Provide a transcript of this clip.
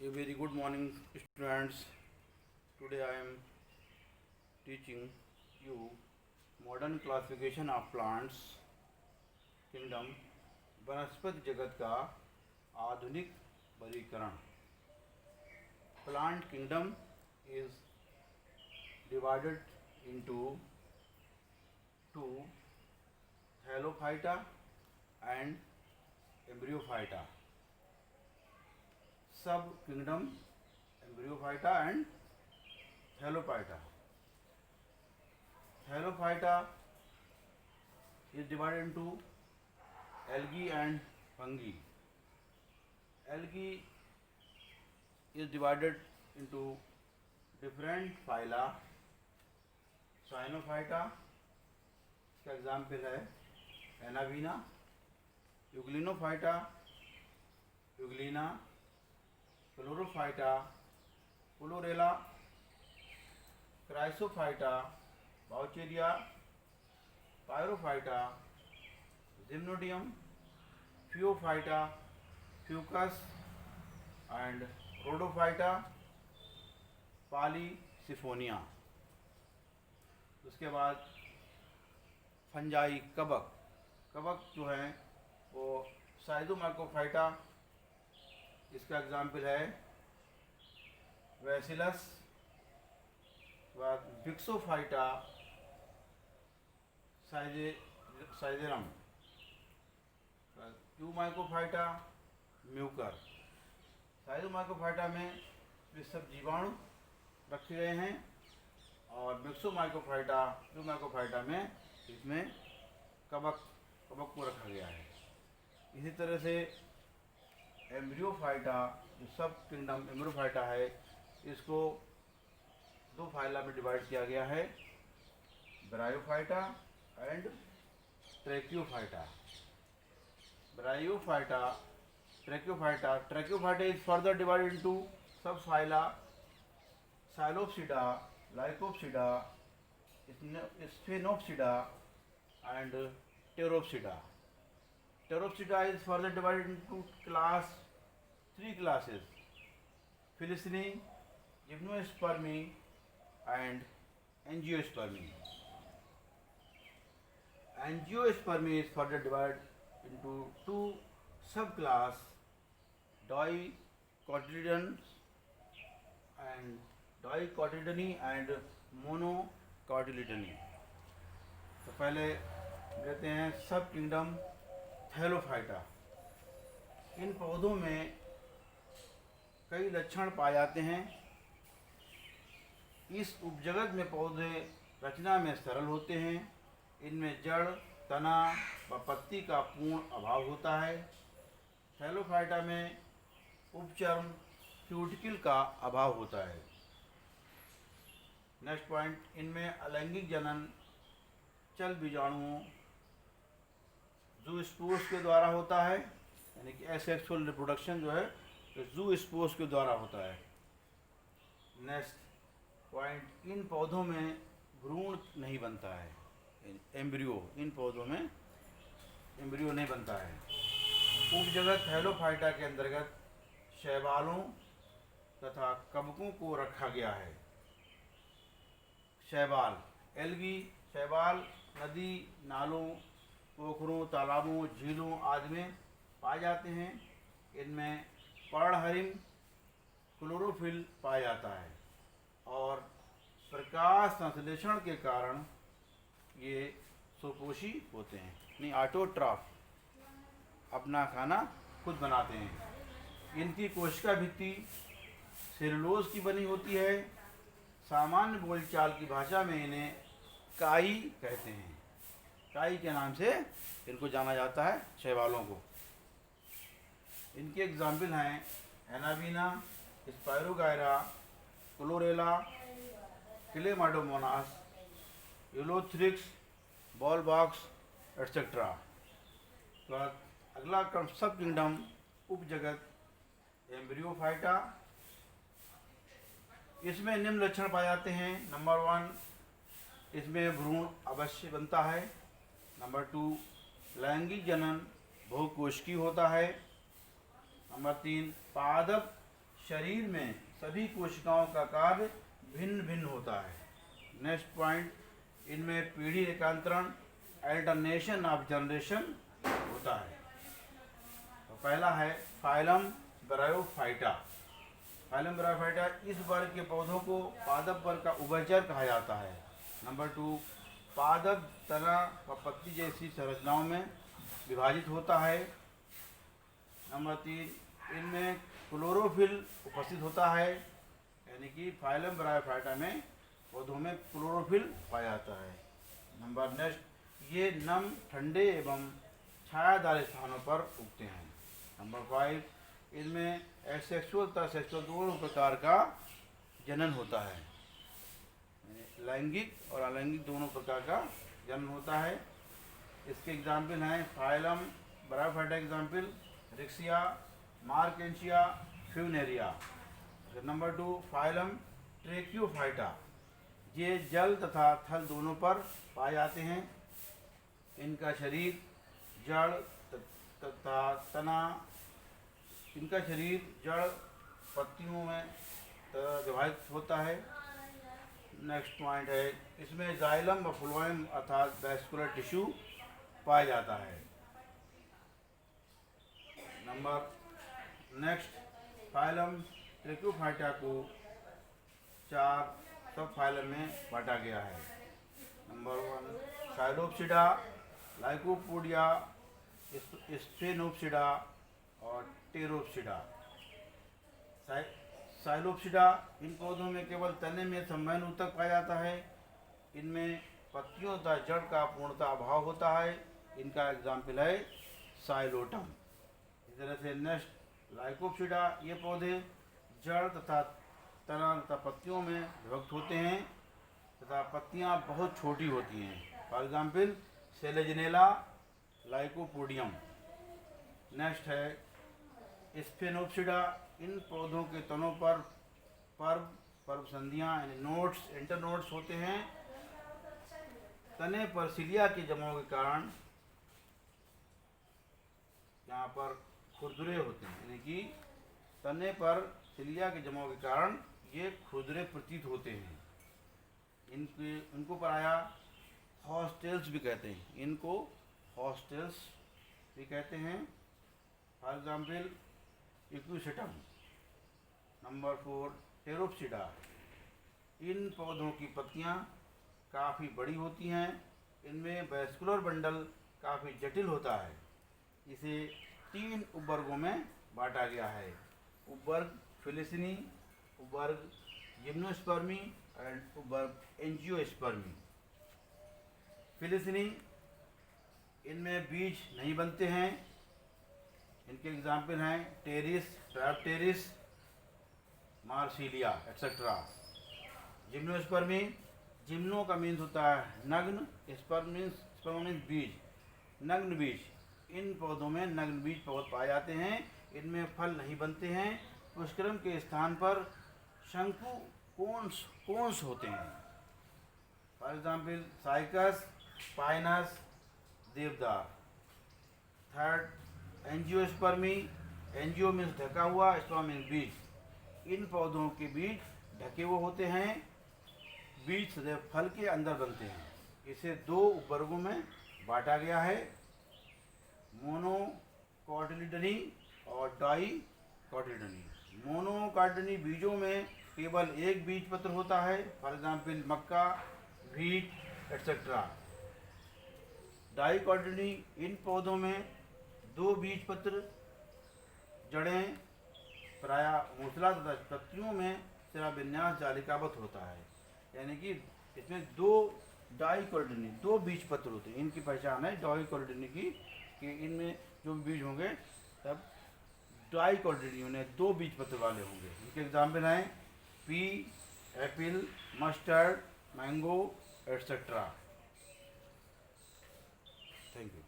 A very good morning, students. Today I am teaching you modern classification of plants kingdom, वनस्पति जगत का आधुनिक वर्गीकरण. Plant kingdom is divided into two, Thallophyta and Embryophyta. Sub kingdom Embryophyta and Thallophyta. Thallophyta is divided into algae and fungi. Algae is divided into different phyla. Cyanophyta इसका example है एनावीना, Euglenophyta, Euglena, Chlorophyta, Chlorella, Chrysophyta, Vaucheria, Pyrrophyta, Gymnodinium, Phaeophyta, Fucus and Rhodophyta, Polysiphonia. उसके बाद fungi कवक. कवक जो है वो साइडोमाइकोफाइटा, इसका एग्जाम्पल है वैसिलस. बिक्सोफाइटा, साइजेरम, ट्यूमाइकोफाइटा, म्यूकर. साइडोमाइकोफाइटा में ये सब जीवाणु रखे गए हैं और मिक्सोमाइकोफाइटा, ट्यूमाइकोफाइटा में इसमें कवक को रखा गया है. इसी तरह से एम्ब्रियोफाइटा जो सब किंगडम एम्ब्रियोफाइटा है, इसको दो फाइला में डिवाइड किया गया है, Bryophyta and Tracheophyta. Bryophyta, Tracheophyta is further divided into subphyla Psilopsida, Lycopsida, Sphenopsida and Pteropsida. Pteropsida is further divided into three classes: Felicini, Gymnospermi and Angiospermi. Angiospermi is further divided into two subclass: Dicotyledoni and Monocotyledoni. तो पहले कहते हैं सब kingdom Thallophyta. इन पौधों में कई लक्षण पाए जाते हैं. इस उपजगत में पौधे रचना में सरल होते हैं. इनमें जड़, तना व पत्ती का पूर्ण अभाव होता है. थैलोफाइटा में उपचर्म, क्यूटिकल का अभाव होता है. नेक्स्ट पॉइंट, इनमें अलैंगिक जनन चल बीजाणुओं ज़ूस्पोर्स के द्वारा होता है, यानी कि एसेक्सुअल रिप्रोडक्शन जो है ज़ूस्पोर्स के द्वारा होता है. नेक्स्ट पॉइंट, इन पौधों में भ्रूण नहीं बनता है, एम्ब्रियो. इन पौधों में एम्ब्रियो नहीं बनता है. उपजगत थैलोफाइटा के अंतर्गत शैवालों तथा कवकों को रखा गया है. शैवाल, एल्गी शैवाल नदी, नालों, पोखरों, तालाबों, झीलों आदि में पाए जाते हैं. इनमें पर्णहरिम, क्लोरोफिल पाया जाता है और प्रकाश संश्लेषण के कारण ये सुपोषी होते हैं, यानी ऑटोट्रॉफ, अपना खाना खुद बनाते हैं. इनकी कोशिका भित्ति सेलुलोज की बनी होती है. सामान्य बोलचाल की भाषा में इन्हें काई कहते हैं. काई के नाम से इनको जाना जाता है शैवालों को. इनके एग्जाम्पल हैं एनावीना, Spirogyra, Chlorella, Chlamydomonas, Ulothrix, Volvox et cetera. तो अगला सब किंगडम उपजगत एम्ब्रियोफाइटा. इसमें निम्न लक्षण पाए जाते हैं. नंबर 1, इसमें भ्रूण अवश्य बनता है. नंबर 2, लैंगिक जनन बहुकोशिकीय होता है. नंबर 3, पादप शरीर में सभी कोशिकाओं का कार्य भिन्न भिन्न होता है। नेक्स्ट पॉइंट, इनमें पीढ़ी एकांतरण अल्टरनेशन ऑफ जनरेशन होता है। तो पहला है फाइलम ब्रायोफाइटा। फाइलम ब्रायोफाइटा इस वर्ग के पौधों को पादप वर्ग का उभयचर कहा जाता है। नंबर 2, पादप तना व पत्ती जैसी संरचनाओं में विभाजित होता है। नंबर 3, इनमें क्लोरोफिल उपस्थित होता है, यानी कि फाइलम ब्रायोफाइटा में पौधों में क्लोरोफिल पाया जाता है। नंबर नेक्स्ट, ये नम, ठंडे एवं छायादार स्थानों पर उगते हैं। नंबर 5, इनमें एसेक्सुअल तथा सेक्सुअल दोनों प्रकार का जनन होता है, लैंगिक और अलैंगिक दोनों प्रकार का जन्म होता है। इसके एग्जाम्पल हैं phylum bryophyta example Riccia, Marchantia, Funaria. Number 2, phylum ट्रेक्योफाइटा, ये जल तथा थल दोनों पर पाए जाते हैं। इनका शरीर जड़ तथा तना, इनका शरीर जड़ पत्तियों में विभाजित होता है। नेक्स्ट पॉइंट है, इसमें जाइलम व फ्लोएम अर्थात वैस्कुलर टिश्यू पाया जाता है। नंबर नेक्स्ट, फाइलम ट्रेक्योफाइटा को 4 सब फाइलम में बांटा गया है। नंबर 1, साइलोप्सिडा, लाइकोपोडिया, स्फेनोप्सिडा और टेरोप्सिडा। साइलोप्सिडा, इन पौधों में केवल तने में संवहन ऊतक पाया जाता है। इनमें पत्तियों तथा जड़ का पूर्णतः अभाव होता है। इनका एग्जाम्पल है साइलोटम। इस तरह से नेक्स्ट लाइकोप्सिडा, ये पौधे जड़ तथा तना तथा पत्तियों में विभक्त होते हैं तथा पत्तियां बहुत छोटी होती हैं। For example Selaginella, lycopodium. Next है स्फेनोप्सिडा, इन पौधों के तनों पर पर्व संधियाँ यानी नोड्स, इंटरनोड्स होते हैं। तने पर सिलिया के जमाव के कारण यहाँ पर खुरदुरे होते हैं, यानी कि तने पर सिलिया के जमाव के कारण ये खुरदुरे प्रतीत होते हैं। इनको पराया हॉस्टेल्स भी कहते हैं, इनको हॉस्टेल्स भी कहते हैं। For example Equisetum. Number 4, Pteropsida, इन पौधों की पत्तियां काफ़ी बड़ी होती हैं। इनमें वैस्कुलर बंडल काफ़ी जटिल होता है। इसे 3 उपवर्गों में बांटा गया है। उपवर्ग फिलिसिनी, उपवर्ग जिम्नोस्पर्मी एंड उपवर्ग एंजियोस्पर्मी। फिलिसिनी, इनमें बीज नहीं बनते हैं। इनके एग्जाम्पल हैं terrace, ट्रैपटेरिस, Marsilea etcetera. Gymnospermae, gymno का मीन्स होता है नग्न, स्पर्म मीन्स बीज, नग्न बीज। इन पौधों में नग्न बीज पौध पाए जाते हैं। इनमें फल नहीं बनते हैं। पुष्करम के स्थान पर शंकु कोन्स होते हैं। फॉर एग्जाम्पल साइकस, पाइनस, देवदार। थर्ड, एंजियोस्पर्मी, एंजियो मीन्स ढका हुआ, स्पर्म मीन्स बीज। इन पौधों के बीज ढके हुए होते हैं। बीज सदैव फल के अंदर बनते हैं। इसे 2 उपवर्गों में बांटा गया है, मोनोकॉटिलिडनी और डाइकॉटिलिडनी। मोनोकॉटिलिडनी बीजों में केवल एक बीज पत्र होता है, फॉर एग्जाम्पल मक्का, व्हीट एक्सेट्रा। डाइकॉटिलिडनी, इन पौधों में 2 बीज पत्र, जड़ें प्रायः मूसला तथा पत्तियों में सिरा विन्यास जालिकावत होता है, यानी कि इसमें 2 डाइकॉटिलिडनी, 2 बीज पत्र होते हैं। इनकी पहचान है डाइकॉटिलिडनी की, कि इनमें जो बीज होंगे तब डाइकॉटिलिडनी उन्हें 2 बीज पत्र वाले होंगे। इनके एग्जाम्पल हैं P, Apple, mustard, mango etcetera. Thank you.